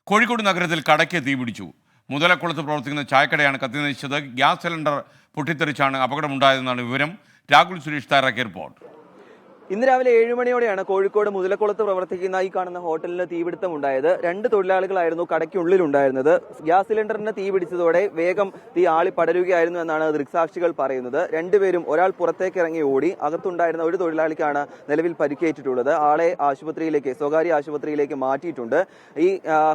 കോഴിക്കോട് നഗരത്തിൽ കടയ്ക്ക് തീപിടിച്ചു. മുതലക്കുളത്ത് പ്രവർത്തിക്കുന്ന ചായക്കടയാണ് കത്തിനശിച്ചത്. ഗ്യാസ് സിലിണ്ടർ പൊട്ടിത്തെറിച്ചാണ് അപകടമുണ്ടായതെന്നാണ് വിവരം. രാഹുൽ സുരേഷ് തയ്യാറാക്കിയ റിപ്പോർട്ട്. ഇന്ന് രാവിലെ 7 മണിയോടെയാണ് കോഴിക്കോട് മുതലക്കുളത്ത് പ്രവർത്തിക്കുന്ന ഈ കാണുന്ന ഹോട്ടലിന് തീപിടുത്തം ഉണ്ടായത്. 2 തൊഴിലാളികളായിരുന്നു കടയ്ക്കുള്ളിൽ ഉണ്ടായിരുന്നത്. ഗ്യാസ് സിലിണ്ടറിന് തീ പിടിച്ചതോടെ വേഗം തീ ആളി പടരുകയായിരുന്നു എന്നാണ് ദൃക്സാക്ഷികൾ പറയുന്നത്. രണ്ടുപേരും, ഒരാൾ പുറത്തേക്ക് ഇറങ്ങി ഓടി. അകത്തുണ്ടായിരുന്ന ഒരു തൊഴിലാളിക്കാണ് നിലവിൽ പരിക്കേറ്റിട്ടുള്ളത്. ആളെ സ്വകാര്യ ആശുപത്രിയിലേക്ക് മാറ്റിയിട്ടുണ്ട്. ഈ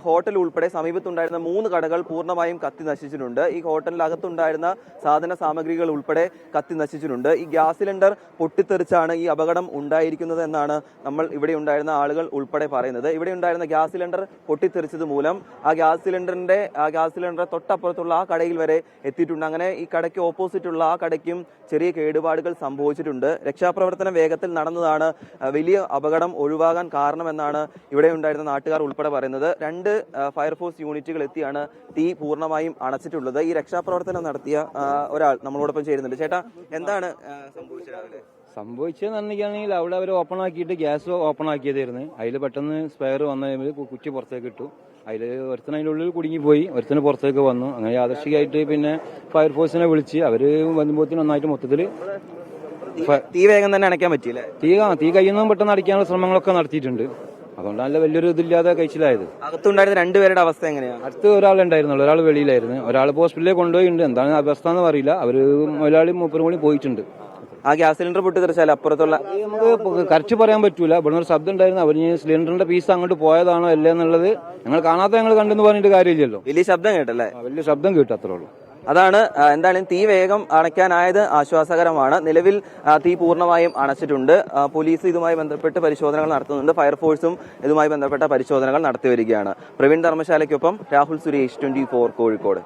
ഹോട്ടൽ ഉൾപ്പെടെ സമീപത്തുണ്ടായിരുന്ന 3 കടകൾ പൂർണ്ണമായും കത്തി നശിച്ചിട്ടുണ്ട്. ഈ ഹോട്ടലിനകത്തുണ്ടായിരുന്ന സാധന സാമഗ്രികൾ ഉൾപ്പെടെ കത്തി നശിച്ചിട്ടുണ്ട്. ഈ ഗ്യാസ് സിലിണ്ടർ പൊട്ടിത്തെറിച്ചാണ് ഈ അപകടം ഉണ്ടായിരിക്കുന്നത് എന്നാണ് നമ്മൾ ഇവിടെ ഉണ്ടായിരുന്ന ആളുകൾ ഉൾപ്പെടെ പറയുന്നത്. ഇവിടെ ഉണ്ടായിരുന്ന ഗ്യാസ് സിലിണ്ടർ പൊട്ടിത്തെറിച്ചത് മൂലം ആ ഗ്യാസ് സിലിണ്ടർ തൊട്ടപ്പുറത്തുള്ള ആ കടയിൽ വരെ എത്തിയിട്ടുണ്ട്. അങ്ങനെ ഈ കടയ്ക്ക് ഓപ്പോസിറ്റുള്ള ആ കടയ്ക്കും ചെറിയ കേടുപാടുകൾ സംഭവിച്ചിട്ടുണ്ട്. രക്ഷാപ്രവർത്തനം വേഗത്തിൽ നടന്നതാണ് വലിയ അപകടം ഒഴിവാകാൻ കാരണമെന്നാണ് ഇവിടെ ഉണ്ടായിരുന്ന നാട്ടുകാർ ഉൾപ്പെടെ പറയുന്നത്. 2 ഫയർഫോഴ്സ് യൂണിറ്റുകൾ എത്തിയാണ് തീ പൂർണ്ണമായും അണച്ചിട്ടുള്ളത്. ഈ രക്ഷാപ്രവർത്തനം നടത്തിയ ഒരാൾ നമ്മളോടൊപ്പം ചേരുന്നുണ്ട്. ചേട്ടാ, എന്താണ് സംഭവിച്ചത്? സംഭവിച്ചതെന്നുണ്ടെങ്കിൽ അവിടെ അവർ ഓപ്പൺ ആക്കിയിട്ട് ഗ്യാസ് ഓപ്പൺ ആക്കിയതായിരുന്നു. അതിൽ പെട്ടെന്ന് സ്പെയർ വന്ന കുറ്റി പുറത്തേക്ക് ഇട്ടു. അതിൽ ഒരുത്തന് അതിൻ്റെ ഉള്ളിൽ കുടുങ്ങിപ്പോയി, ഒരുത്തന് പുറത്തേക്ക് വന്നു. അങ്ങനെ യാദൃശ്ചികമായിട്ട് പിന്നെ ഫയർഫോഴ്സിനെ വിളിച്ച് അവര് വരുമ്പോഴത്തേനും നന്നായിട്ട് മൊത്തത്തിൽ തീ വേഗം തന്നെ അണയ്ക്കാൻ പറ്റിയില്ലേ? തീ കഴിയുന്നതും പെട്ടെന്ന് അടിക്കാനുള്ള ശ്രമങ്ങളൊക്കെ നടത്തിയിട്ടുണ്ട്. അതുകൊണ്ട് നല്ല വലിയൊരു ഇതില്ലാതെ കഴിച്ചിലായത്. അകത്തുണ്ടായിരുന്ന 2 പേരുടെ അവസ്ഥ എങ്ങനെയാണ്? അടുത്ത് ഒരാളുണ്ടായിരുന്നുള്ളൂ, ഒരാൾ വെളിയിലായിരുന്നു. ഒരാൾ ഹോസ്പിറ്റലിൽ കൊണ്ടുപോയിട്ടുണ്ട്. എന്താണ് അവസ്ഥ എന്ന് അറിയില്ല. അവര് ഒരാളും 3 കൂടി പോയിട്ടുണ്ട്. ആ ഗ്യാസ് സിലിണ്ടർ പൊട്ടിത്തെറിച്ചാൽ അപ്പുറത്തുള്ള നമുക്ക് കറക്റ്റ് പറയാൻ പറ്റൂല. ഇവിടെ ഒരു ശബ്ദം ഉണ്ടായിരുന്നു. അവർ സിലിണ്ടറിന്റെ പീസ് അങ്ങോട്ട് പോയതാണോ അല്ലേ എന്നുള്ളത് ഞങ്ങൾ കാണാത്ത ഞങ്ങൾ കണ്ടെന്ന് പറഞ്ഞിട്ട് കാര്യമില്ലല്ലോ. വലിയ ശബ്ദം കേട്ടല്ലേ? വലിയ ശബ്ദം കേട്ടു, അത്രേ ഉള്ളൂ. അതാണ്. എന്തായാലും തീ വേഗം അണയ്ക്കാനായത് ആശ്വാസകരമാണ്. നിലവിൽ തീ പൂർണ്ണമായും അണച്ചിട്ടുണ്ട്. പോലീസ് ഇതുമായി ബന്ധപ്പെട്ട് പരിശോധനകൾ നടത്തുന്നുണ്ട്. ഫയർഫോഴ്സും ഇതുമായി ബന്ധപ്പെട്ട പരിശോധനകൾ നടത്തിവരികയാണ്. പ്രവീൺ ധർമ്മശാലയ്ക്കൊപ്പം രാഹുൽ സുരേഷ്, 24 കോഴിക്കോട്.